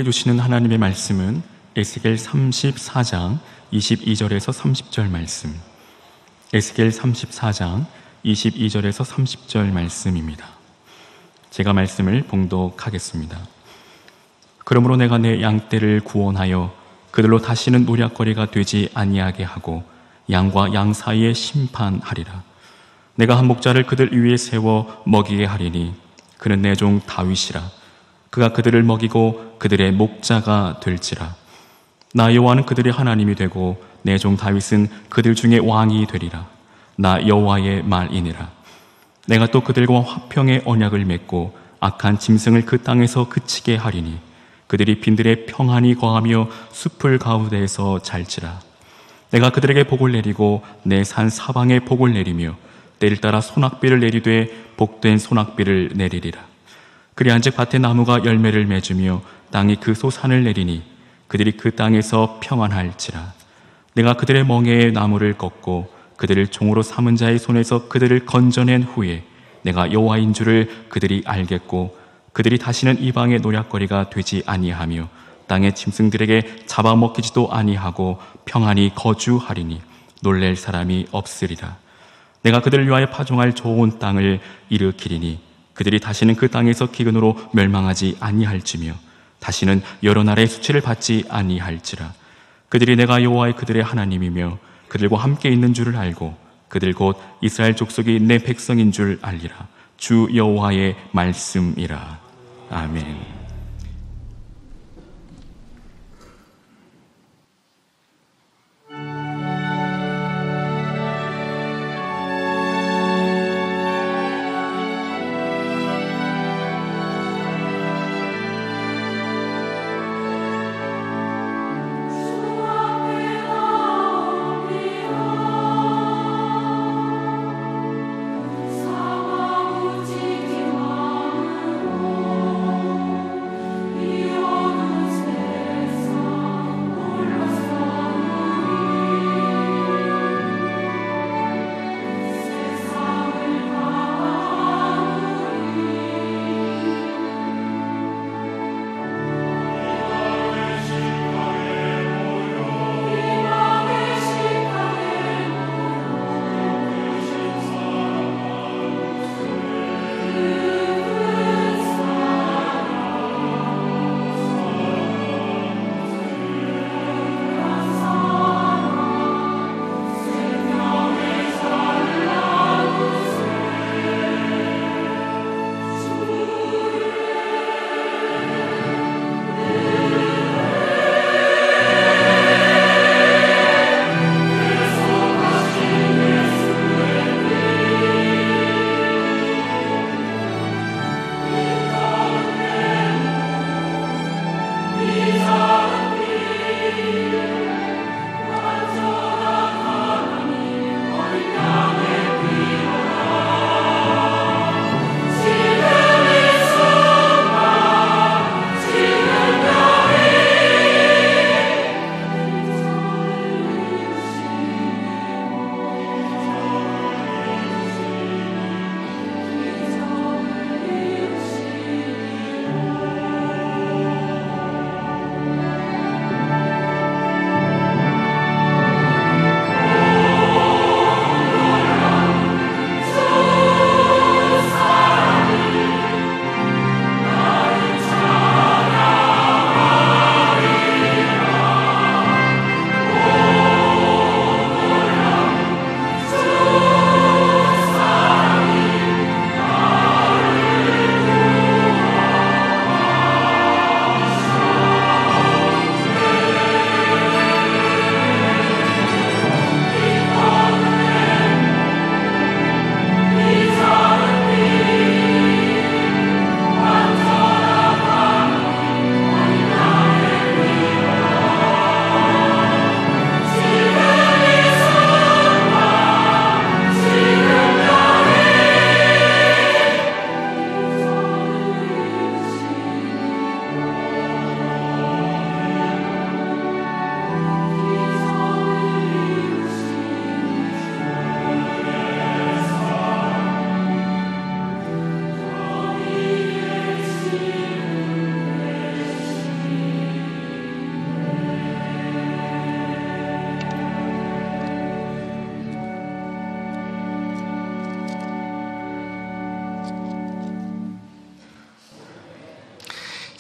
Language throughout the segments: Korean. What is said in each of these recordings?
주시는 하나님의 말씀은 에스겔 34장 22절에서 30절 말씀, 에스겔 34장 22절에서 30절 말씀입니다. 제가 말씀을 봉독하겠습니다. 그러므로 내가 내 양떼를 구원하여 그들로 다시는 노략거리가 되지 아니하게 하고 양과 양 사이에 심판하리라. 내가 한 목자를 그들 위에 세워 먹이게 하리니 그는 내 종 다윗이라. 그가 그들을 먹이고 그들의 목자가 될지라. 나 여호와는 그들의 하나님이 되고 내 종 다윗은 그들 중에 왕이 되리라. 나 여호와의 말이니라. 내가 또 그들과 화평의 언약을 맺고 악한 짐승을 그 땅에서 그치게 하리니 그들이 빈들에 평안히 거하며 숲을 가운데에서 잘지라. 내가 그들에게 복을 내리고 내 산 사방에 복을 내리며 때를 따라 소낙비를 내리되 복된 소낙비를 내리리라. 그리한즉 밭에 나무가 열매를 맺으며 땅이 그 소산을 내리니 그들이 그 땅에서 평안할지라. 내가 그들의 멍에에 나무를 꺾고 그들을 종으로 삼은 자의 손에서 그들을 건져낸 후에 내가 여호와인 줄을 그들이 알겠고 그들이 다시는 이방의 노략거리가 되지 아니하며 땅의 짐승들에게 잡아먹히지도 아니하고 평안히 거주하리니 놀랄 사람이 없으리라. 내가 그들을 위하여 파종할 좋은 땅을 일으키리니 그들이 다시는 그 땅에서 기근으로 멸망하지 아니할지며 다시는 여러 나라의 수치를 받지 아니할지라. 그들이 내가 여호와의 그들의 하나님이며 그들과 함께 있는 줄을 알고 그들 곧 이스라엘 족속이 내 백성인 줄 알리라. 주 여호와의 말씀이라. 아멘.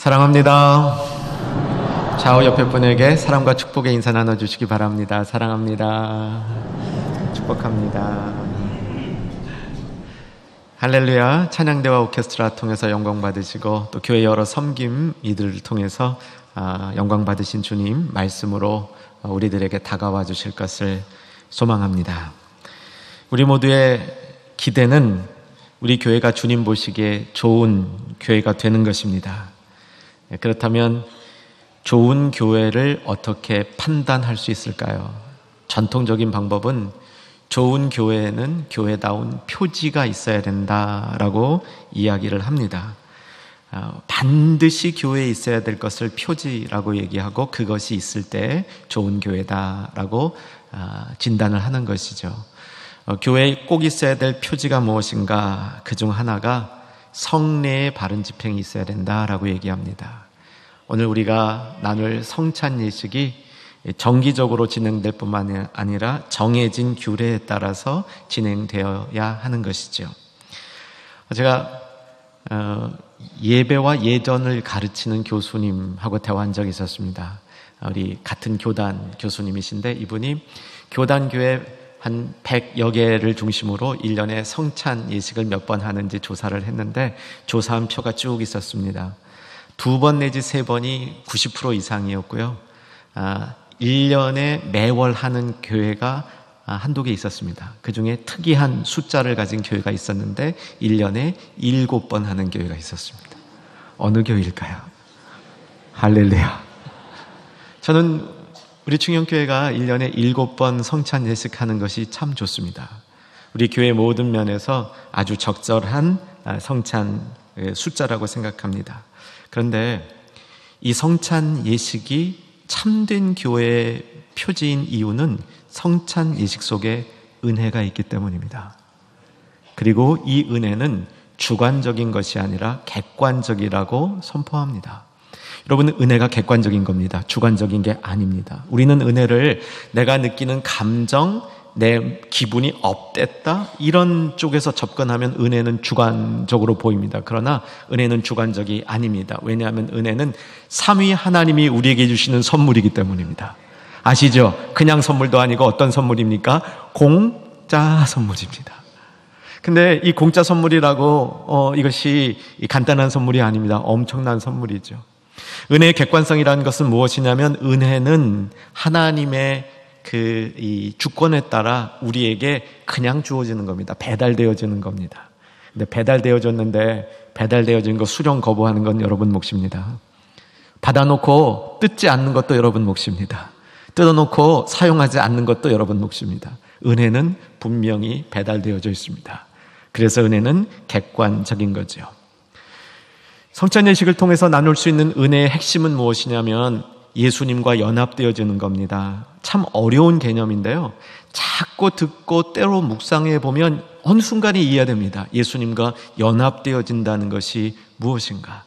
사랑합니다. 좌우 옆에 분에게 사랑과 축복의 인사 나눠주시기 바랍니다. 사랑합니다. 축복합니다. 할렐루야. 찬양대와 오케스트라 통해서 영광 받으시고 또 교회 여러 섬김 이들을 통해서 영광 받으신 주님 말씀으로 우리들에게 다가와 주실 것을 소망합니다. 우리 모두의 기대는 우리 교회가 주님 보시기에 좋은 교회가 되는 것입니다. 그렇다면 좋은 교회를 어떻게 판단할 수 있을까요? 전통적인 방법은 좋은 교회에는 교회다운 표지가 있어야 된다라고 이야기를 합니다. 반드시 교회에 있어야 될 것을 표지라고 얘기하고 그것이 있을 때 좋은 교회다라고 진단을 하는 것이죠. 교회에 꼭 있어야 될 표지가 무엇인가? 그중 하나가 성례의 바른 집행이 있어야 된다라고 얘기합니다. 오늘 우리가 나눌 성찬 예식이 정기적으로 진행될 뿐만 아니라 정해진 규례에 따라서 진행되어야 하는 것이죠. 제가 예배와 예전을 가르치는 교수님하고 대화한 적이 있었습니다. 우리 같은 교단 교수님이신데 이분이 교단교회 한 100여 개를 중심으로 1년에 성찬 예식을 몇 번 하는지 조사를 했는데 조사한 표가 쭉 있었습니다. 2번 내지 3번이 90% 이상이었고요. 1년에 매월 하는 교회가 한두 개 있었습니다. 그 중에 특이한 숫자를 가진 교회가 있었는데 1년에 7번 하는 교회가 있었습니다. 어느 교회일까요? 할렐루야. 저는 우리 충영교회가 1년에 7번 성찬 예식하는 것이 참 좋습니다. 우리 교회 모든 면에서 아주 적절한 성찬 숫자라고 생각합니다. 그런데 이 성찬 예식이 참된 교회의 표지인 이유는 성찬 예식 속에 은혜가 있기 때문입니다. 그리고 이 은혜는 주관적인 것이 아니라 객관적이라고 선포합니다. 여러분, 은혜가 객관적인 겁니다. 주관적인 게 아닙니다. 우리는 은혜를 내가 느끼는 감정, 내 기분이 업됐다 이런 쪽에서 접근하면 은혜는 주관적으로 보입니다. 그러나 은혜는 주관적이 아닙니다. 왜냐하면 은혜는 삼위 하나님이 우리에게 주시는 선물이기 때문입니다. 아시죠? 그냥 선물도 아니고 어떤 선물입니까? 공짜 선물입니다. 근데 이 공짜 선물이라고 이것이 간단한 선물이 아닙니다. 엄청난 선물이죠. 은혜의 객관성이라는 것은 무엇이냐면 은혜는 하나님의 이 주권에 따라 우리에게 그냥 주어지는 겁니다. 배달되어지는 겁니다. 근데 배달되어진 거 수령 거부하는 건 여러분 몫입니다. 받아놓고 뜯지 않는 것도 여러분 몫입니다. 뜯어놓고 사용하지 않는 것도 여러분 몫입니다. 은혜는 분명히 배달되어져 있습니다. 그래서 은혜는 객관적인 거죠. 성찬 예식을 통해서 나눌 수 있는 은혜의 핵심은 무엇이냐면 예수님과 연합되어지는 겁니다. 참 어려운 개념인데요. 자꾸 듣고 때로 묵상해 보면 어느 순간에 이해가 됩니다. 예수님과 연합되어진다는 것이 무엇인가.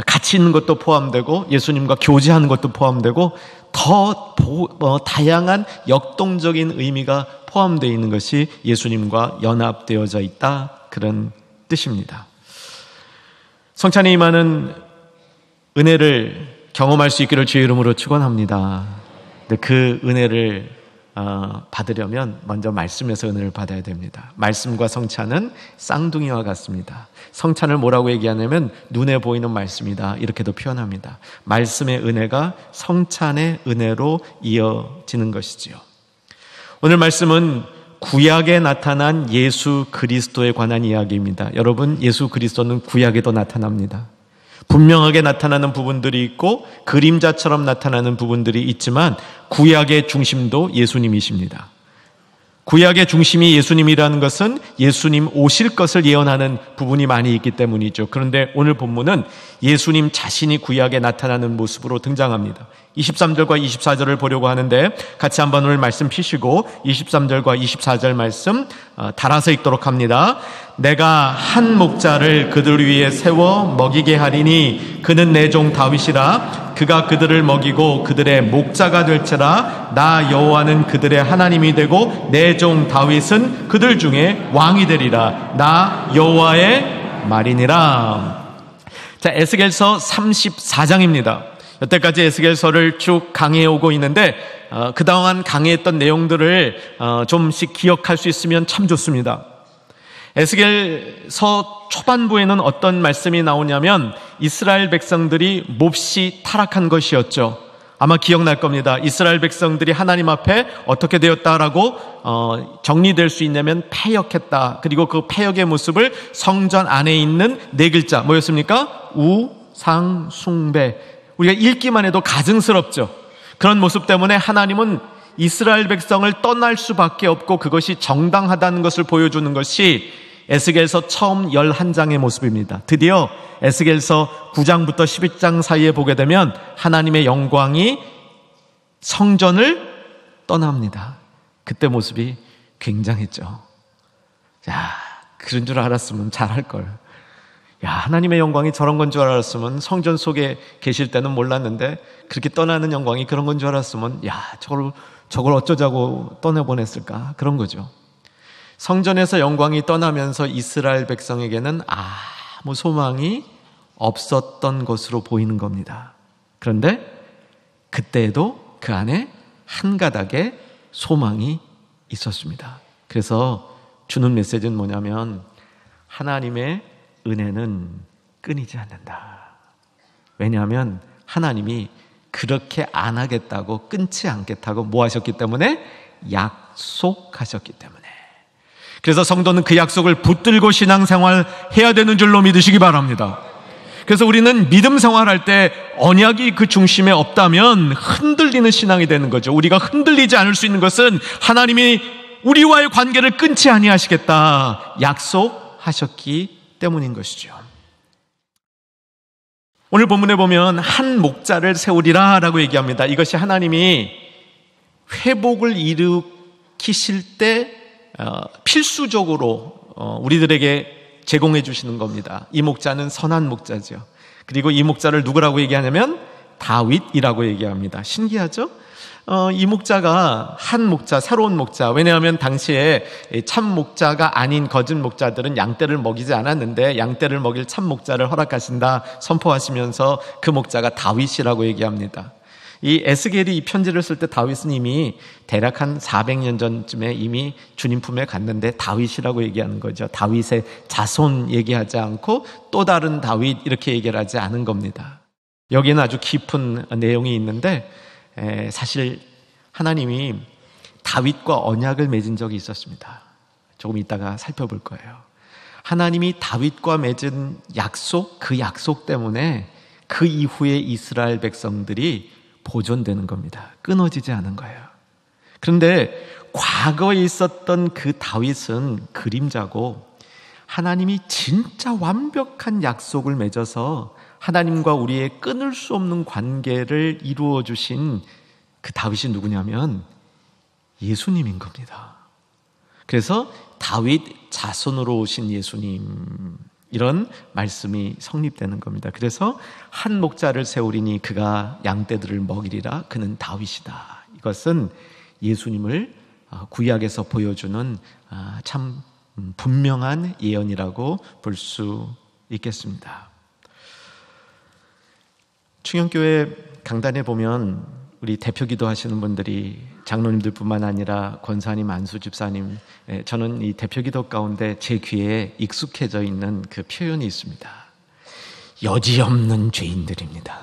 같이 있는 것도 포함되고 예수님과 교제하는 것도 포함되고 더 다양한 역동적인 의미가 포함되어 있는 것이 예수님과 연합되어져 있다, 그런 뜻입니다. 성찬에 임하는 은혜를 경험할 수 있기를 주의 이름으로 축원합니다. 근데 그 은혜를 받으려면 먼저 말씀에서 은혜를 받아야 됩니다. 말씀과 성찬은 쌍둥이와 같습니다. 성찬을 뭐라고 얘기하냐면 눈에 보이는 말씀이다, 이렇게도 표현합니다. 말씀의 은혜가 성찬의 은혜로 이어지는 것이지요. 오늘 말씀은 구약에 나타난 예수 그리스도에 관한 이야기입니다. 여러분, 예수 그리스도는 구약에도 나타납니다. 분명하게 나타나는 부분들이 있고 그림자처럼 나타나는 부분들이 있지만 구약의 중심도 예수님이십니다. 구약의 중심이 예수님이라는 것은 예수님 오실 것을 예언하는 부분이 많이 있기 때문이죠. 그런데 오늘 본문은 예수님 자신이 구약에 나타나는 모습으로 등장합니다. 23절과 24절을 보려고 하는데 같이 한번 오늘 말씀 피시고 23절과 24절 말씀 달아서 읽도록 합니다. 내가 한 목자를 그들 위에 세워 먹이게 하리니 그는 내 종 다윗이라. 그가 그들을 먹이고 그들의 목자가 될지라. 나 여호와는 그들의 하나님이 되고 내 종 다윗은 그들 중에 왕이 되리라. 나 여호와의 말이니라. 자, 에스겔서 34장입니다. 여태까지 에스겔서를 쭉 강해해 오고 있는데 그동안 강해했던 내용들을 좀씩 기억할 수 있으면 참 좋습니다. 에스겔서 초반부에는 어떤 말씀이 나오냐면 이스라엘 백성들이 몹시 타락한 것이었죠. 아마 기억날 겁니다. 이스라엘 백성들이 하나님 앞에 어떻게 되었다라고 정리될 수 있냐면 패역했다. 그리고 그 패역의 모습을 성전 안에 있는 네 글자 뭐였습니까? 우상숭배. 우리가 읽기만 해도 가증스럽죠. 그런 모습 때문에 하나님은 이스라엘 백성을 떠날 수밖에 없고 그것이 정당하다는 것을 보여주는 것이 에스겔서 처음 11장의 모습입니다. 드디어 에스겔서 9장부터 11장 사이에 보게 되면 하나님의 영광이 성전을 떠납니다. 그때 모습이 굉장했죠. 야, 그런 줄 알았으면 잘할걸. 야, 하나님의 영광이 저런 건 줄 알았으면 성전 속에 계실 때는 몰랐는데 그렇게 떠나는 영광이 그런 건 줄 알았으면 야, 저걸 어쩌자고 떠내보냈을까? 그런 거죠. 성전에서 영광이 떠나면서 이스라엘 백성에게는 아무 소망이 없었던 것으로 보이는 겁니다. 그런데 그때에도 그 안에 한 가닥의 소망이 있었습니다. 그래서 주는 메시지는 뭐냐면 하나님의 은혜는 끊이지 않는다. 왜냐하면 하나님이 그렇게 안 하겠다고 끊지 않겠다고 뭐 하셨기 때문에? 약속하셨기 때문에. 그래서 성도는 그 약속을 붙들고 신앙생활 해야 되는 줄로 믿으시기 바랍니다. 그래서 우리는 믿음 생활할 때 언약이 그 중심에 없다면 흔들리는 신앙이 되는 거죠. 우리가 흔들리지 않을 수 있는 것은 하나님이 우리와의 관계를 끊지 아니하시겠다 약속하셨기 때문인 것이죠. 오늘 본문에 보면 한 목자를 세우리라 라고 얘기합니다. 이것이 하나님이 회복을 일으키실 때 필수적으로 우리들에게 제공해 주시는 겁니다. 이 목자는 선한 목자죠. 그리고 이 목자를 누구라고 얘기하냐면 다윗이라고 얘기합니다. 신기하죠? 이 목자가 한 목자, 새로운 목자. 왜냐하면 당시에 참 목자가 아닌 거짓 목자들은 양떼를 먹이지 않았는데 양떼를 먹일 참 목자를 허락하신다 선포하시면서 그 목자가 다윗이라고 얘기합니다. 이 에스겔이 이 편지를 쓸 때 다윗은 이미 대략 한 400년 전쯤에 이미 주님 품에 갔는데 다윗이라고 얘기하는 거죠. 다윗의 자손 얘기하지 않고 또 다른 다윗 이렇게 얘기를 하지 않은 겁니다. 여기는 아주 깊은 내용이 있는데 사실 하나님이 다윗과 언약을 맺은 적이 있었습니다. 조금 이따가 살펴볼 거예요. 하나님이 다윗과 맺은 약속, 그 약속 때문에 그 이후에 이스라엘 백성들이 보존되는 겁니다. 끊어지지 않은 거예요. 그런데 과거에 있었던 그 다윗은 그림자고 하나님이 진짜 완벽한 약속을 맺어서 하나님과 우리의 끊을 수 없는 관계를 이루어 주신 그 다윗이 누구냐면 예수님인 겁니다. 그래서 다윗 자손으로 오신 예수님, 이런 말씀이 성립되는 겁니다. 그래서 한 목자를 세우리니 그가 양떼들을 먹이리라. 그는 다윗이다. 이것은 예수님을 구약에서 보여주는 참 분명한 예언이라고 볼 수 있겠습니다. 충영교회 강단에 보면 우리 대표 기도하시는 분들이 장로님들뿐만 아니라 권사님, 안수 집사님, 저는 이 대표 기도 가운데 제 귀에 익숙해져 있는 그 표현이 있습니다. 여지없는 죄인들입니다.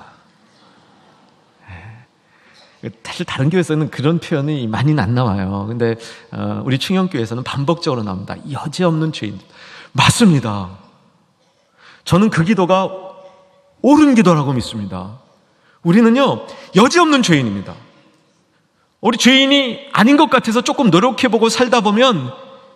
사실 다른 교회에서는 그런 표현이 많이는 안 나와요. 근데 우리 충영교회에서는 반복적으로 나옵니다. 여지없는 죄인들. 맞습니다. 저는 그 기도가 옳은 기도라고 믿습니다. 우리는요, 여지없는 죄인입니다. 우리 죄인이 아닌 것 같아서 조금 노력해보고 살다 보면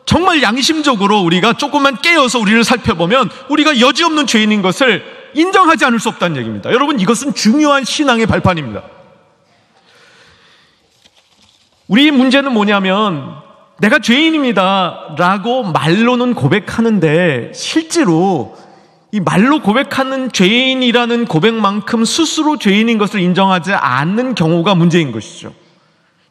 정말 양심적으로 우리가 조금만 깨어서 우리를 살펴보면 우리가 여지없는 죄인인 것을 인정하지 않을 수 없다는 얘기입니다. 여러분, 이것은 중요한 신앙의 발판입니다. 우리의 문제는 뭐냐면 내가 죄인입니다 라고 말로는 고백하는데 실제로 이 말로 고백하는 죄인이라는 고백만큼 스스로 죄인인 것을 인정하지 않는 경우가 문제인 것이죠.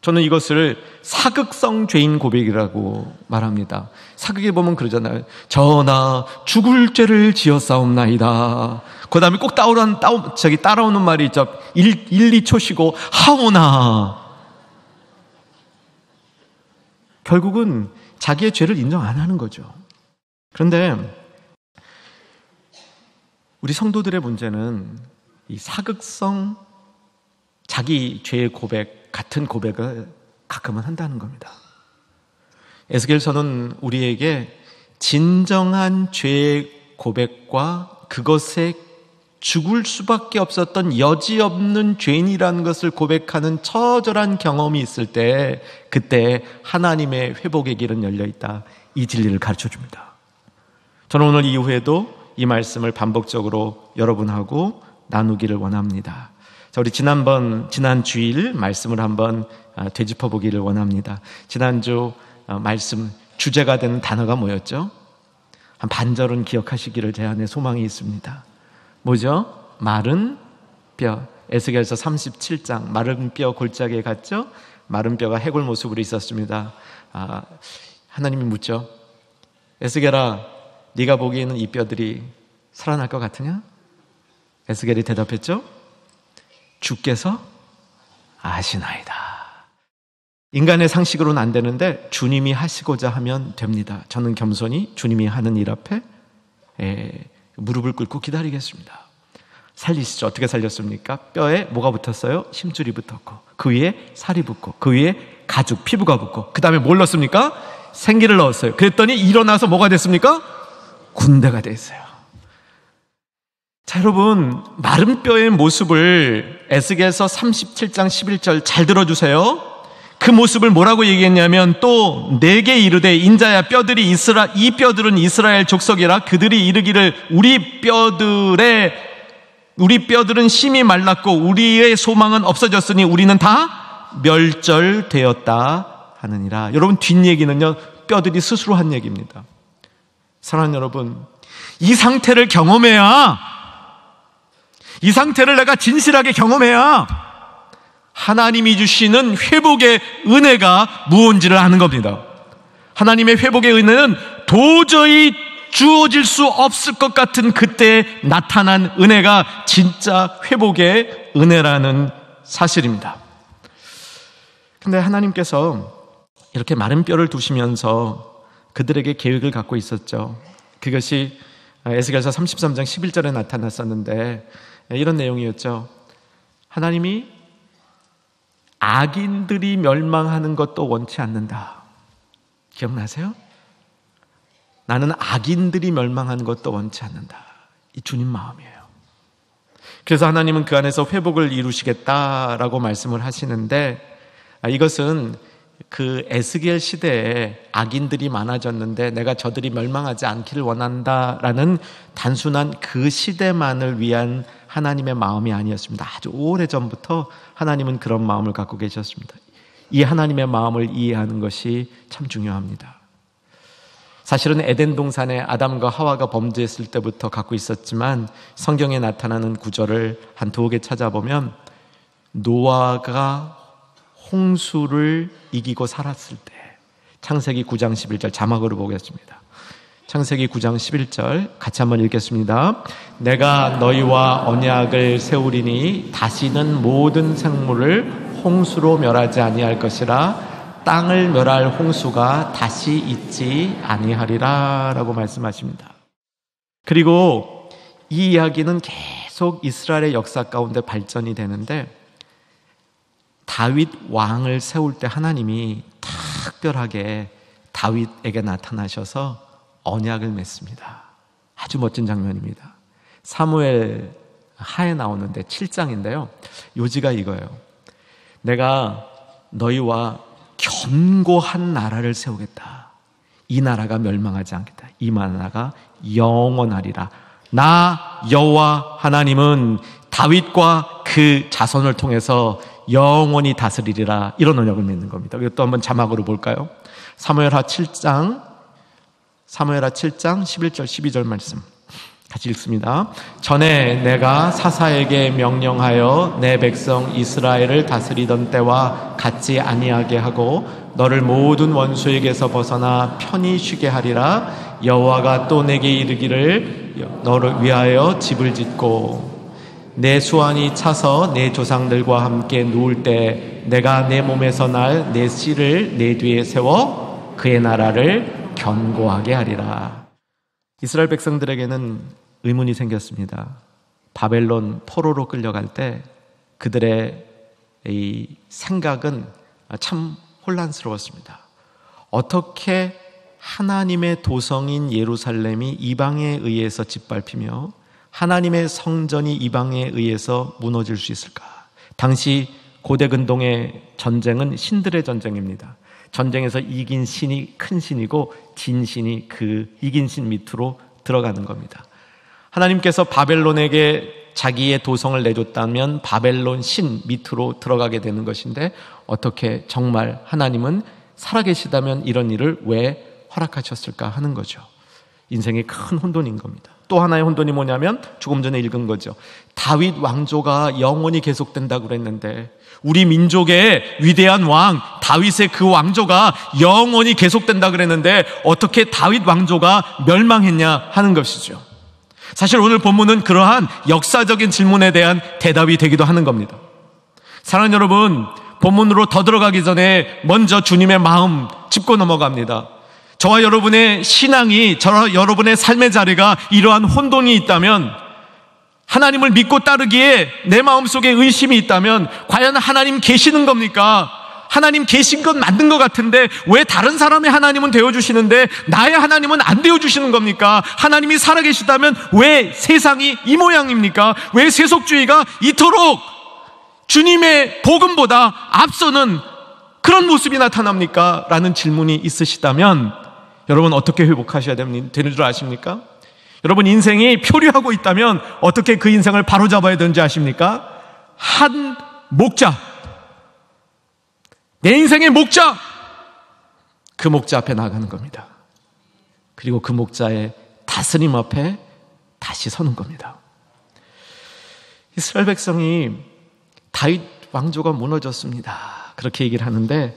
저는 이것을 사극성 죄인 고백이라고 말합니다. 사극에 보면 그러잖아요. 전하 죽을 죄를 지었사옵나이다. 그 다음에 꼭 따라오는 말이 있죠. 1, 2초 쉬고 하오나. 결국은 자기의 죄를 인정 안 하는 거죠. 그런데 우리 성도들의 문제는 이 사극성 자기 죄의 고백, 같은 고백을 가끔은 한다는 겁니다. 에스겔서는 우리에게 진정한 죄의 고백과 그것에 죽을 수밖에 없었던 여지없는 죄인이라는 것을 고백하는 처절한 경험이 있을 때, 그때 하나님의 회복의 길은 열려있다, 이 진리를 가르쳐줍니다. 저는 오늘 이후에도 이 말씀을 반복적으로 여러분하고 나누기를 원합니다. 자, 우리 지난 주일 말씀을 한번 되짚어 보기를 원합니다. 지난주 말씀 주제가 되는 단어가 뭐였죠? 한 반절은 기억하시기를 제 안에 소망이 있습니다. 뭐죠? 마른 뼈. 에스겔서 37장 마른 뼈 골짜기에 갔죠? 마른 뼈가 해골 모습으로 있었습니다. 하나님이 묻죠. 에스겔아, 네가 보기에는 이 뼈들이 살아날 것 같으냐? 에스겔이 대답했죠. 주께서 아시나이다. 인간의 상식으로는 안 되는데 주님이 하시고자 하면 됩니다. 저는 겸손히 주님이 하는 일 앞에 무릎을 꿇고 기다리겠습니다. 살리시죠. 어떻게 살렸습니까? 뼈에 뭐가 붙었어요? 심줄이 붙었고, 그 위에 살이 붙고, 그 위에 가죽, 피부가 붙고, 그 다음에 뭘 넣었습니까? 생기를 넣었어요. 그랬더니 일어나서 뭐가 됐습니까? 군대가 됐어요. 자, 여러분, 마른 뼈의 모습을 에스겔서 37장 11절 잘 들어주세요. 그 모습을 뭐라고 얘기했냐면, 또 내게 이르되 인자야, 이 뼈들은 이스라엘 족속이라. 그들이 이르기를 우리 뼈들은 심히 말랐고 우리의 소망은 없어졌으니 우리는 다 멸절되었다 하느니라. 여러분, 뒷얘기는요, 뼈들이 스스로 한 얘기입니다. 사랑하는 여러분, 이 상태를 경험해야, 이 상태를 내가 진실하게 경험해야 하나님이 주시는 회복의 은혜가 무언지를 아는 겁니다. 하나님의 회복의 은혜는 도저히 주어질 수 없을 것 같은 그때 나타난 은혜가 진짜 회복의 은혜라는 사실입니다. 근데 하나님께서 이렇게 마른 뼈를 두시면서 그들에게 계획을 갖고 있었죠. 그것이 에스겔서 33장 11절에 나타났었는데 이런 내용이었죠. 하나님이 악인들이 멸망하는 것도 원치 않는다. 기억나세요? 나는 악인들이 멸망하는 것도 원치 않는다. 이 주님 마음이에요. 그래서 하나님은 그 안에서 회복을 이루시겠다라고 말씀을 하시는데, 이것은 그 에스겔 시대에 악인들이 많아졌는데 내가 저들이 멸망하지 않기를 원한다라는 단순한 그 시대만을 위한 하나님의 마음이 아니었습니다. 아주 오래전부터 하나님은 그런 마음을 갖고 계셨습니다. 이 하나님의 마음을 이해하는 것이 참 중요합니다. 사실은 에덴 동산에 아담과 하와가 범죄했을 때부터 갖고 있었지만 성경에 나타나는 구절을 한 2개 찾아보면 노아가 홍수를 이기고 살았을 때, 창세기 9장 11절 자막으로 보겠습니다. 창세기 9장 11절 같이 한번 읽겠습니다. 내가 너희와 언약을 세우리니 다시는 모든 생물을 홍수로 멸하지 아니할 것이라. 땅을 멸할 홍수가 다시 있지 아니하리라 라고 말씀하십니다. 그리고 이 이야기는 계속 이스라엘의 역사 가운데 발전이 되는데, 다윗 왕을 세울 때 하나님이 특별하게 다윗에게 나타나셔서 언약을 맺습니다. 아주 멋진 장면입니다. 사무엘 하에 나오는데 7장인데요. 요지가 이거예요. 내가 너희와 견고한 나라를 세우겠다. 이 나라가 멸망하지 않겠다. 이 나라가 영원하리라. 나 여호와 하나님은 다윗과 그 자손을 통해서 영원히 다스리리라. 이런 언약을 맺는 겁니다. 이것도 한번 자막으로 볼까요? 사무엘하 7장 11절 12절 말씀 같이 읽습니다. 전에 내가 사사에게 명령하여 내 백성 이스라엘을 다스리던 때와 같지 아니하게 하고 너를 모든 원수에게서 벗어나 편히 쉬게 하리라. 여호와가 또 내게 이르기를 너를 위하여 집을 짓고 내 수완이 차서 내 조상들과 함께 누울 때 내가 내 몸에서 날 내 씨를 내 뒤에 세워 그의 나라를 견고하게 하리라. 이스라엘 백성들에게는 의문이 생겼습니다. 바벨론 포로로 끌려갈 때 그들의 이 생각은 참 혼란스러웠습니다. 어떻게 하나님의 도성인 예루살렘이 이방에 의해서 짓밟히며 하나님의 성전이 이방에 의해서 무너질 수 있을까? 당시 고대 근동의 전쟁은 신들의 전쟁입니다. 전쟁에서 이긴 신이 큰 신이고 진 신이 그 이긴 신 밑으로 들어가는 겁니다. 하나님께서 바벨론에게 자기의 도성을 내줬다면 바벨론 신 밑으로 들어가게 되는 것인데 어떻게 정말 하나님은 살아계시다면 이런 일을 왜 허락하셨을까 하는 거죠. 인생의 큰 혼돈인 겁니다. 또 하나의 혼돈이 뭐냐면 조금 전에 읽은 거죠. 다윗 왕조가 영원히 계속된다고 그랬는데 우리 민족의 위대한 왕 다윗의 그 왕조가 영원히 계속된다고 그랬는데 어떻게 다윗 왕조가 멸망했냐 하는 것이죠. 사실 오늘 본문은 그러한 역사적인 질문에 대한 대답이 되기도 하는 겁니다. 사랑하는 여러분, 본문으로 더 들어가기 전에 먼저 주님의 마음 짚고 넘어갑니다. 저와 여러분의 신앙이, 저와 여러분의 삶의 자리가 이러한 혼돈이 있다면, 하나님을 믿고 따르기에 내 마음속에 의심이 있다면 과연 하나님 계시는 겁니까? 하나님 계신 건 맞는 것 같은데 왜 다른 사람의 하나님은 되어주시는데 나의 하나님은 안 되어주시는 겁니까? 하나님이 살아계시다면 왜 세상이 이 모양입니까? 왜 세속주의가 이토록 주님의 복음보다 앞서는 그런 모습이 나타납니까? 라는 질문이 있으시다면 여러분 어떻게 회복하셔야 되는 줄 아십니까? 여러분 인생이 표류하고 있다면 어떻게 그 인생을 바로잡아야 되는지 아십니까? 한 목자, 내 인생의 목자, 그 목자 앞에 나가는 겁니다. 그리고 그 목자의 다스림 앞에 다시 서는 겁니다. 이스라엘 백성이 다윗 왕조가 무너졌습니다 그렇게 얘기를 하는데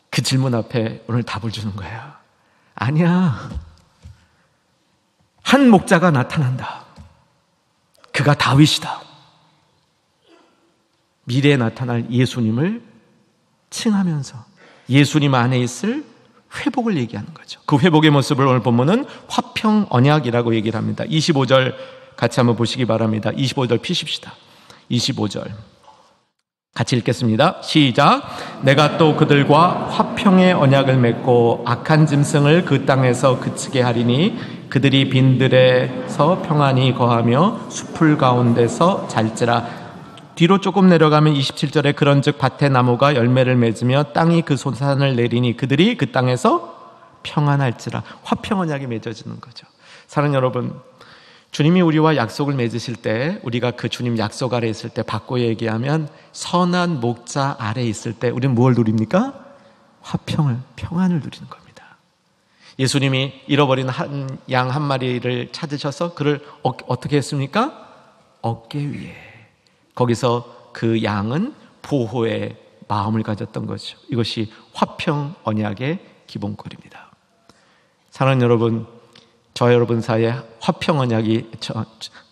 그 질문 앞에 오늘 답을 주는 거예요. 아니야, 한 목자가 나타난다. 그가 다윗이다. 미래에 나타날 예수님을 칭하면서 예수님 안에 있을 회복을 얘기하는 거죠. 그 회복의 모습을 오늘 본문은 화평 언약이라고 얘기를 합니다. 25절 같이 한번 보시기 바랍니다. 25절 피십시다. 25절 같이 읽겠습니다. 시작. 내가 또 그들과 화평의 언약을 맺고 악한 짐승을 그 땅에서 그치게 하리니 그들이 빈들에서 평안히 거하며 숲을 가운데서 잘지라. 뒤로 조금 내려가면 27절에 그런즉 밭의 나무가 열매를 맺으며 땅이 그 소산을 내리니 그들이 그 땅에서 평안할지라. 화평 언약이 맺어지는 거죠. 사랑하는 여러분, 주님이 우리와 약속을 맺으실 때 우리가 그 주님 약속 아래 있을 때 바꿔 얘기하면 선한 목자 아래 있을 때 우리는 무엇을 누립니까? 화평을, 평안을 누리는 겁니다. 예수님이 잃어버린 양 한 마리를 찾으셔서 그를 어떻게 했습니까? 어깨 위에. 거기서 그 양은 보호의 마음을 가졌던 거죠. 이것이 화평 언약의 기본꼴입니다. 사랑하는 여러분, 저와 여러분 사이에 화평 언약이,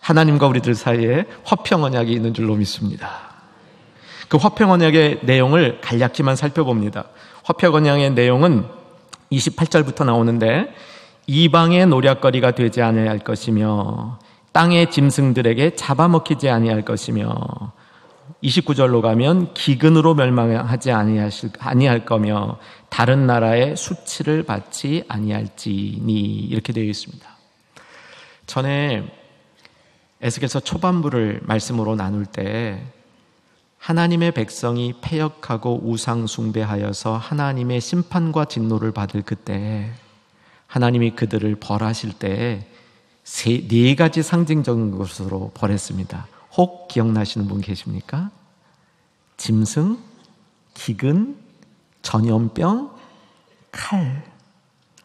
하나님과 우리들 사이에 화평 언약이 있는 줄로 믿습니다. 그 화평 언약의 내용을 간략히만 살펴봅니다. 화평 언약의 내용은 28절부터 나오는데 이방의 노략거리가 되지 아니할 것이며 땅의 짐승들에게 잡아먹히지 아니할 것이며 29절로 가면 기근으로 멸망하지 아니할 거며 다른 나라의 수치를 받지 아니할지니 이렇게 되어 있습니다. 전에 에스겔서 초반부를 말씀으로 나눌 때 하나님의 백성이 패역하고 우상 숭배하여서 하나님의 심판과 진노를 받을 그때 하나님이 그들을 벌하실 때 네 가지 상징적인 것으로 벌했습니다. 혹 기억나시는 분 계십니까? 짐승, 기근, 전염병, 칼.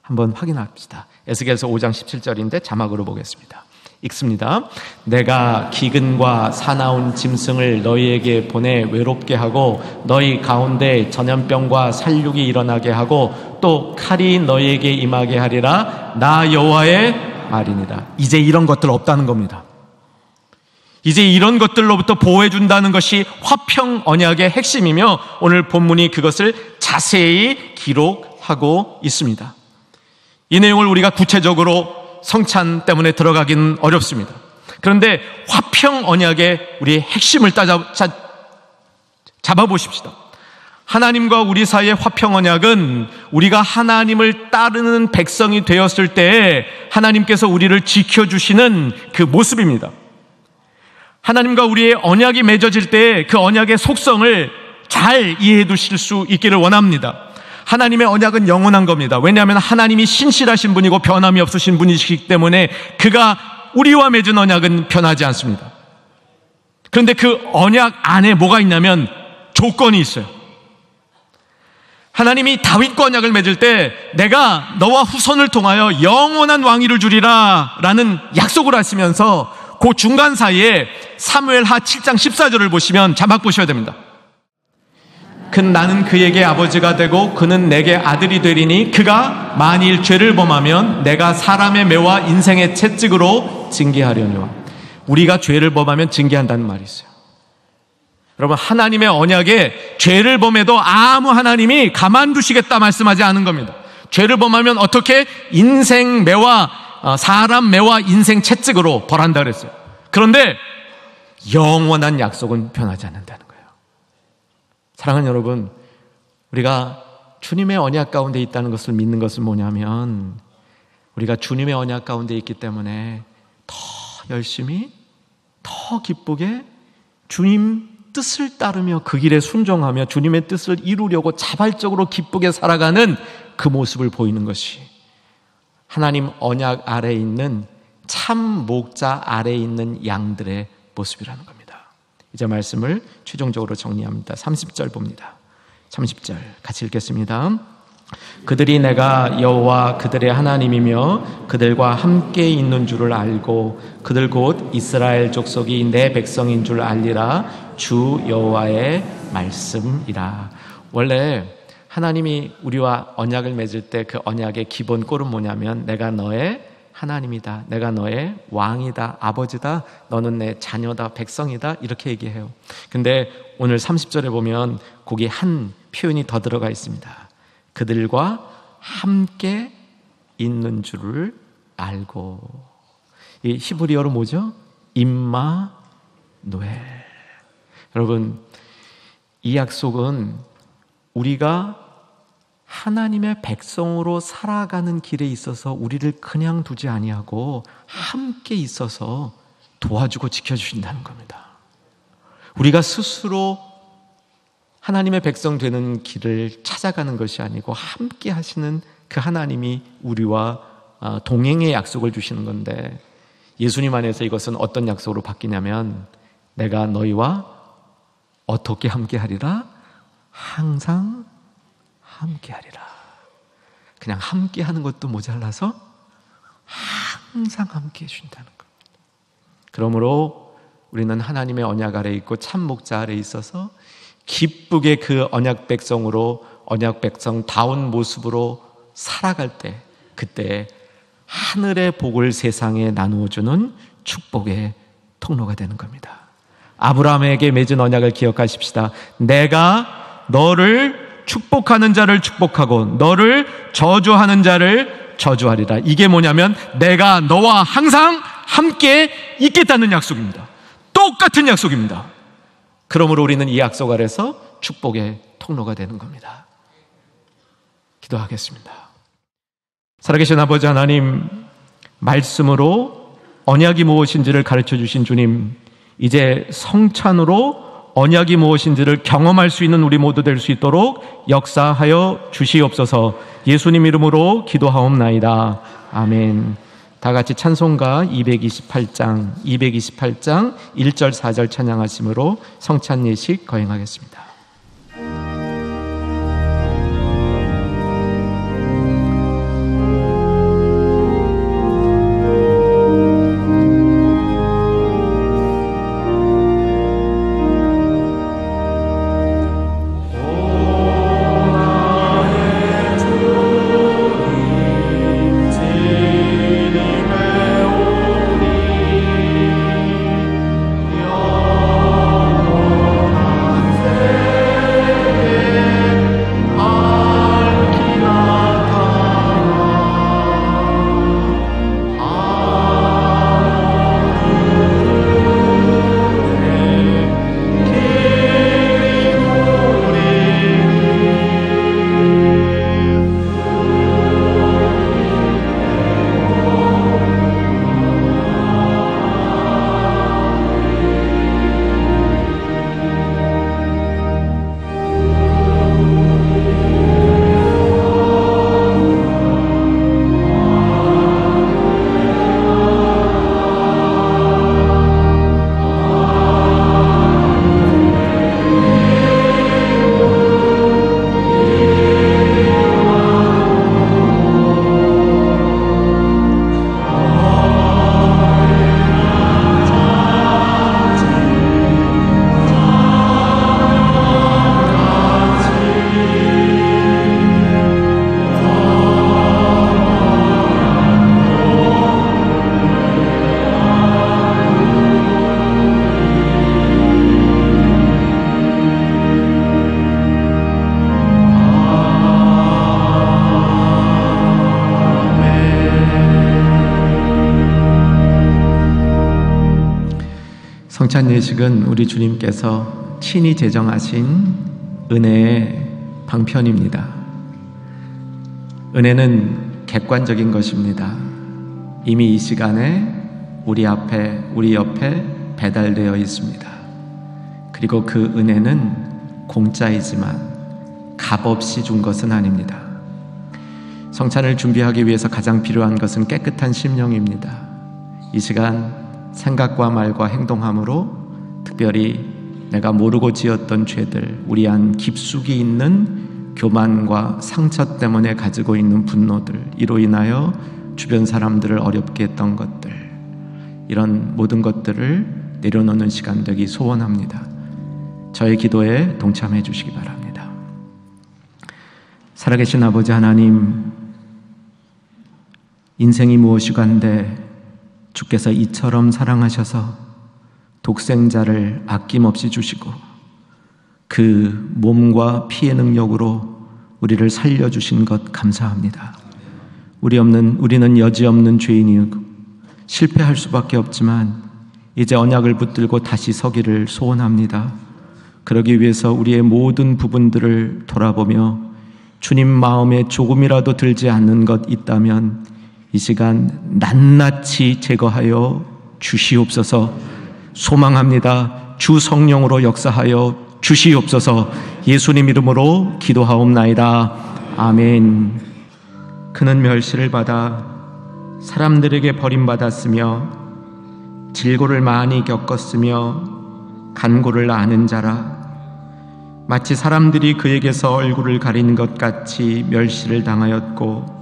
한번 확인합시다. 에스겔서 5장 17절인데 자막으로 보겠습니다. 읽습니다. 내가 기근과 사나운 짐승을 너희에게 보내 외롭게 하고 너희 가운데 전염병과 살육이 일어나게 하고 또 칼이 너희에게 임하게 하리라. 나 여호와의 말이니라. 이제 이런 것들 없다는 겁니다. 이제 이런 것들로부터 보호해 준다는 것이 화평 언약의 핵심이며 오늘 본문이 그것을 자세히 기록하고 있습니다. 이 내용을 우리가 구체적으로 성찬 때문에 들어가기는 어렵습니다. 그런데 화평 언약의 우리의 핵심을 잡아보십시다. 하나님과 우리 사이의 화평 언약은 우리가 하나님을 따르는 백성이 되었을 때 하나님께서 우리를 지켜주시는 그 모습입니다. 하나님과 우리의 언약이 맺어질 때 그 언약의 속성을 잘 이해해 두실 수 있기를 원합니다. 하나님의 언약은 영원한 겁니다. 왜냐하면 하나님이 신실하신 분이고 변함이 없으신 분이시기 때문에 그가 우리와 맺은 언약은 변하지 않습니다. 그런데 그 언약 안에 뭐가 있냐면 조건이 있어요. 하나님이 다윗과 언약을 맺을 때 내가 너와 후손을 통하여 영원한 왕위를 주리라 라는 약속을 하시면서 그 중간 사이에 사무엘하 7장 14절을 보시면 자막 보셔야 됩니다. 나는 그에게 아버지가 되고 그는 내게 아들이 되리니 그가 만일 죄를 범하면 내가 사람의 매와 인생의 채찍으로 징계하려니와. 우리가 죄를 범하면 징계한다는 말이 있어요. 여러분, 하나님의 언약에 죄를 범해도 아무 하나님이 가만두시겠다 말씀하지 않은 겁니다. 죄를 범하면 어떻게? 인생 매와 사람 매와 인생 채찍으로 벌한다 그랬어요. 그런데 영원한 약속은 변하지 않는다는 거예요. 사랑하는 여러분, 우리가 주님의 언약 가운데 있다는 것을 믿는 것은 뭐냐면 우리가 주님의 언약 가운데 있기 때문에 더 열심히 더 기쁘게 주님 뜻을 따르며 그 길에 순종하며 주님의 뜻을 이루려고 자발적으로 기쁘게 살아가는 그 모습을 보이는 것이 하나님 언약 아래에 있는 참 목자 아래에 있는 양들의 모습이라는 겁니다. 이제 말씀을 최종적으로 정리합니다. 30절 봅니다. 30절 같이 읽겠습니다. 그들이 내가 여호와 그들의 하나님이며 그들과 함께 있는 줄을 알고 그들 곧 이스라엘 족속이 내 백성인 줄 알리라. 주 여호와의 말씀이라. 원래 하나님이 우리와 언약을 맺을 때 그 언약의 기본 꼴은 뭐냐면 내가 너의 하나님이다. 내가 너의 왕이다. 아버지다. 너는 내 자녀다. 백성이다. 이렇게 얘기해요. 근데 오늘 30절에 보면 거기 한 표현이 더 들어가 있습니다. 그들과 함께 있는 줄을 알고. 이 히브리어로 뭐죠? 임마누엘. 여러분, 이 약속은 우리가 하나님의 백성으로 살아가는 길에 있어서 우리를 그냥 두지 아니하고 함께 있어서 도와주고 지켜주신다는 겁니다. 우리가 스스로 하나님의 백성 되는 길을 찾아가는 것이 아니고 함께 하시는 그 하나님이 우리와 동행의 약속을 주시는 건데 예수님 안에서 이것은 어떤 약속으로 바뀌냐면 내가 너희와 어떻게 함께 하리라? 항상 함께 하리라. 그냥 함께 하는 것도 모자라서 항상 함께 해준다는 것. 그러므로 우리는 하나님의 언약 아래에 있고 참 목자 아래에 있어서 기쁘게 그 언약 백성으로 언약 백성다운 모습으로 살아갈 때 그때 하늘의 복을 세상에 나누어주는 축복의 통로가 되는 겁니다. 아브라함에게 맺은 언약을 기억하십시다. 내가 너를 축복하는 자를 축복하고 너를 저주하는 자를 저주하리라. 이게 뭐냐면 내가 너와 항상 함께 있겠다는 약속입니다. 똑같은 약속입니다. 그러므로 우리는 이 약속 아래서 축복의 통로가 되는 겁니다. 기도하겠습니다. 살아계신 아버지 하나님, 말씀으로 언약이 무엇인지를 가르쳐 주신 주님, 이제 성찬으로 언약이 무엇인지를 경험할 수 있는 우리 모두 될 수 있도록 역사하여 주시옵소서. 예수님 이름으로 기도하옵나이다. 아멘. 다 같이 찬송가 228장 1절 4절 찬양하심으로 성찬 예식 거행하겠습니다. 성찬 예식은 우리 주님께서 친히 제정하신 은혜의 방편입니다. 은혜는 객관적인 것입니다. 이미 이 시간에 우리 옆에 배달되어 있습니다. 그리고 그 은혜는 공짜이지만 값없이 준 것은 아닙니다. 성찬을 준비하기 위해서 가장 필요한 것은 깨끗한 심령입니다. 이 시간 생각과 말과 행동함으로 특별히 내가 모르고 지었던 죄들, 우리 안 깊숙이 있는 교만과 상처 때문에 가지고 있는 분노들, 이로 인하여 주변 사람들을 어렵게 했던 것들, 이런 모든 것들을 내려놓는 시간 되기 소원합니다. 저의 기도에 동참해 주시기 바랍니다. 살아계신 아버지 하나님, 인생이 무엇이간데 주께서 이처럼 사랑하셔서 독생자를 아낌없이 주시고 그 몸과 피의 능력으로 우리를 살려주신 것 감사합니다. 우리는 여지없는 죄인이고 실패할 수밖에 없지만 이제 언약을 붙들고 다시 서기를 소원합니다. 그러기 위해서 우리의 모든 부분들을 돌아보며 주님 마음에 조금이라도 들지 않는 것 있다면 이 시간 낱낱이 제거하여 주시옵소서. 소망합니다. 주 성령으로 역사하여 주시옵소서. 예수님 이름으로 기도하옵나이다. 아멘. 그는 멸시를 받아 사람들에게 버림받았으며 질고를 많이 겪었으며 간고를 아는 자라. 마치 사람들이 그에게서 얼굴을 가리는 것 같이 멸시를 당하였고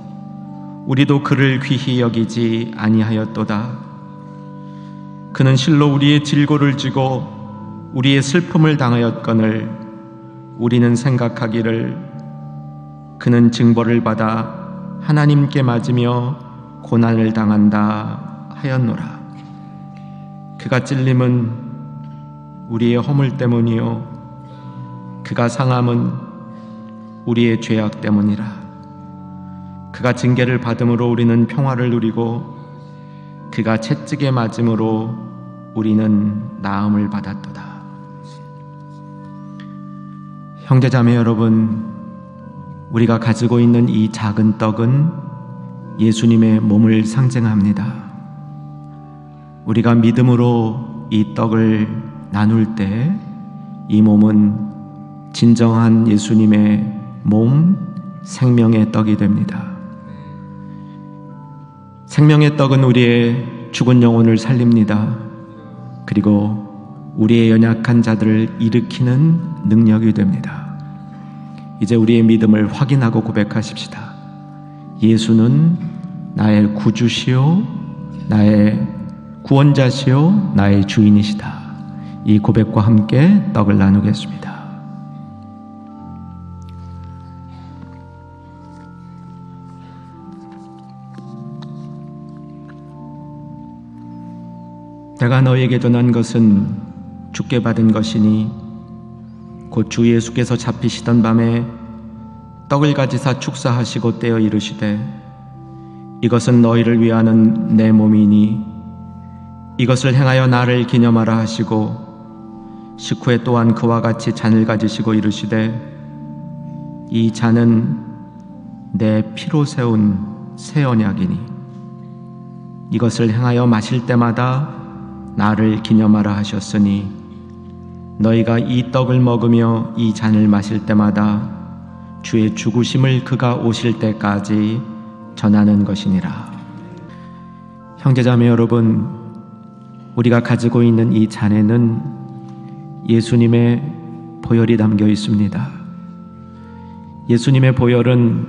우리도 그를 귀히 여기지 아니하였도다. 그는 실로 우리의 질고를 지고 우리의 슬픔을 당하였거늘 우리는 생각하기를 그는 징벌을 받아 하나님께 맞으며 고난을 당한다 하였노라. 그가 찔림은 우리의 허물 때문이요 그가 상함은 우리의 죄악 때문이라. 그가 징계를 받음으로 우리는 평화를 누리고 그가 채찍에 맞음으로 우리는 나음을 받았도다. 형제자매 여러분, 우리가 가지고 있는 이 작은 떡은 예수님의 몸을 상징합니다. 우리가 믿음으로 이 떡을 나눌 때 이 몸은 진정한 예수님의 몸, 생명의 떡이 됩니다. 생명의 떡은 우리의 죽은 영혼을 살립니다. 그리고 우리의 연약한 자들을 일으키는 능력이 됩니다. 이제 우리의 믿음을 확인하고 고백하십시다. 예수는 나의 구주시요 나의 구원자시요 나의 주인이시다. 이 고백과 함께 떡을 나누겠습니다. 내가 너에게 전한 것은 주께 받은 것이니 곧 주 예수께서 잡히시던 밤에 떡을 가지사 축사하시고 떼어 이르시되 이것은 너희를 위하는 내 몸이니 이것을 행하여 나를 기념하라 하시고 식후에 또한 그와 같이 잔을 가지시고 이르시되 이 잔은 내 피로 세운 새 언약이니 이것을 행하여 마실 때마다 나를 기념하라 하셨으니 너희가 이 떡을 먹으며 이 잔을 마실 때마다 주의 죽으심을 그가 오실 때까지 전하는 것이니라. 형제자매 여러분, 우리가 가지고 있는 이 잔에는 예수님의 보혈이 담겨 있습니다. 예수님의 보혈은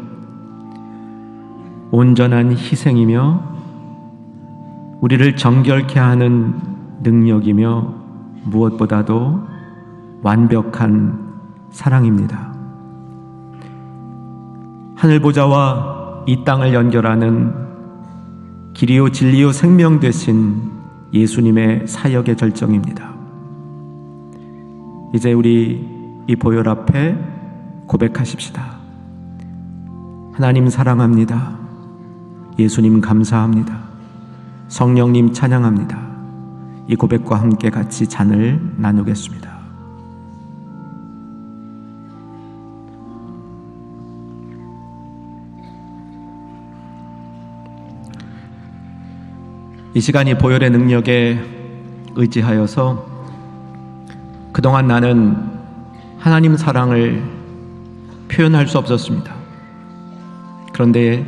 온전한 희생이며 우리를 정결케 하는 능력이며 무엇보다도 완벽한 사랑입니다. 하늘보좌와 이 땅을 연결하는 길이요 진리요 생명 되신 예수님의 사역의 절정입니다. 이제 우리 이 보혈 앞에 고백하십시다. 하나님 사랑합니다. 예수님 감사합니다. 성령님 찬양합니다. 이 고백과 함께 같이 잔을 나누겠습니다. 이 시간이 보혈의 능력에 의지하여서 그동안 나는 하나님 사랑을 표현할 수 없었습니다. 그런데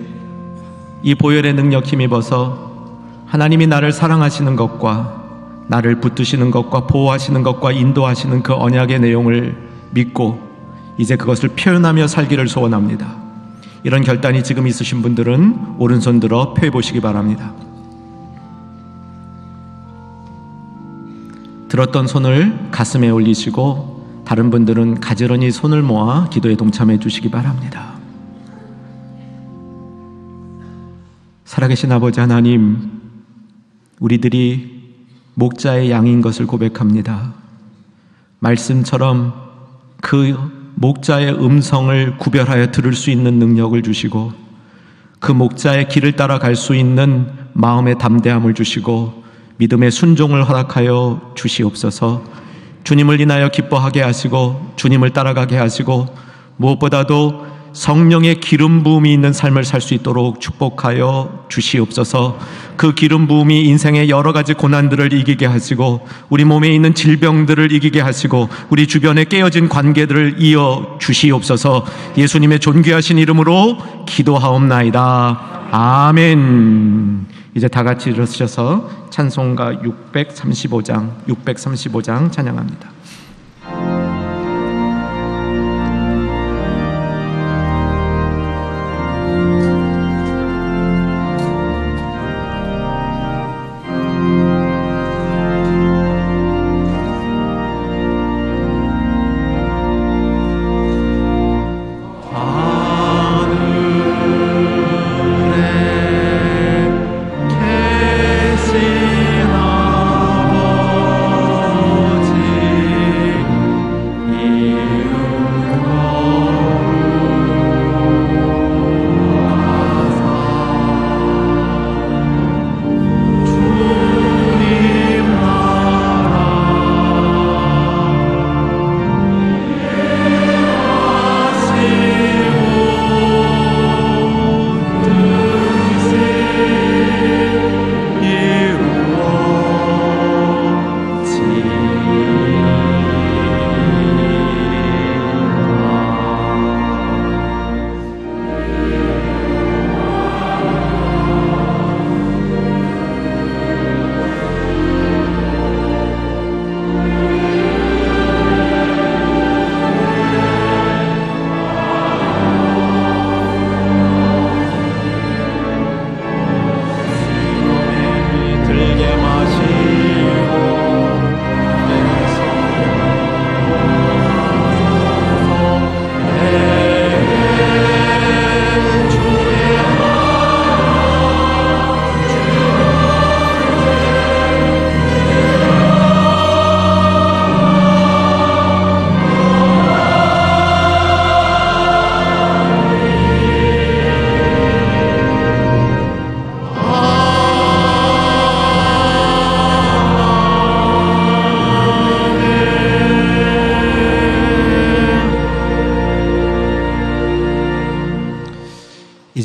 이 보혈의 능력 힘입어서 하나님이 나를 사랑하시는 것과 나를 붙드시는 것과 보호하시는 것과 인도하시는 그 언약의 내용을 믿고 이제 그것을 표현하며 살기를 소원합니다. 이런 결단이 지금 있으신 분들은 오른손 들어 펴 보시기 바랍니다. 들었던 손을 가슴에 올리시고 다른 분들은 가지런히 손을 모아 기도에 동참해 주시기 바랍니다. 살아계신 아버지 하나님, 우리들이 목자의 양인 것을 고백합니다. 말씀처럼 그 목자의 음성을 구별하여 들을 수 있는 능력을 주시고 그 목자의 길을 따라갈 수 있는 마음의 담대함을 주시고 믿음의 순종을 허락하여 주시옵소서. 주님을 인하여 기뻐하게 하시고 주님을 따라가게 하시고 무엇보다도 성령의 기름 부음이 있는 삶을 살 수 있도록 축복하여 주시옵소서. 그 기름 부음이 인생의 여러 가지 고난들을 이기게 하시고 우리 몸에 있는 질병들을 이기게 하시고 우리 주변에 깨어진 관계들을 이어 주시옵소서. 예수님의 존귀하신 이름으로 기도하옵나이다. 아멘. 이제 다 같이 일어서셔서 찬송가 635장 찬양합니다.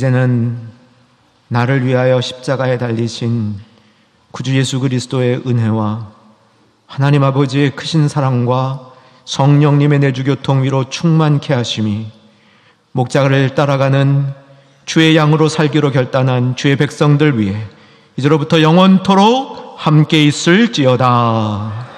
이제는 나를 위하여 십자가에 달리신 구주 예수 그리스도의 은혜와 하나님 아버지의 크신 사랑과 성령님의 내주교통 위로 충만케 하심이 목자를 따라가는 주의 양으로 살기로 결단한 주의 백성들 위해 이제로부터 영원토록 함께 있을지어다.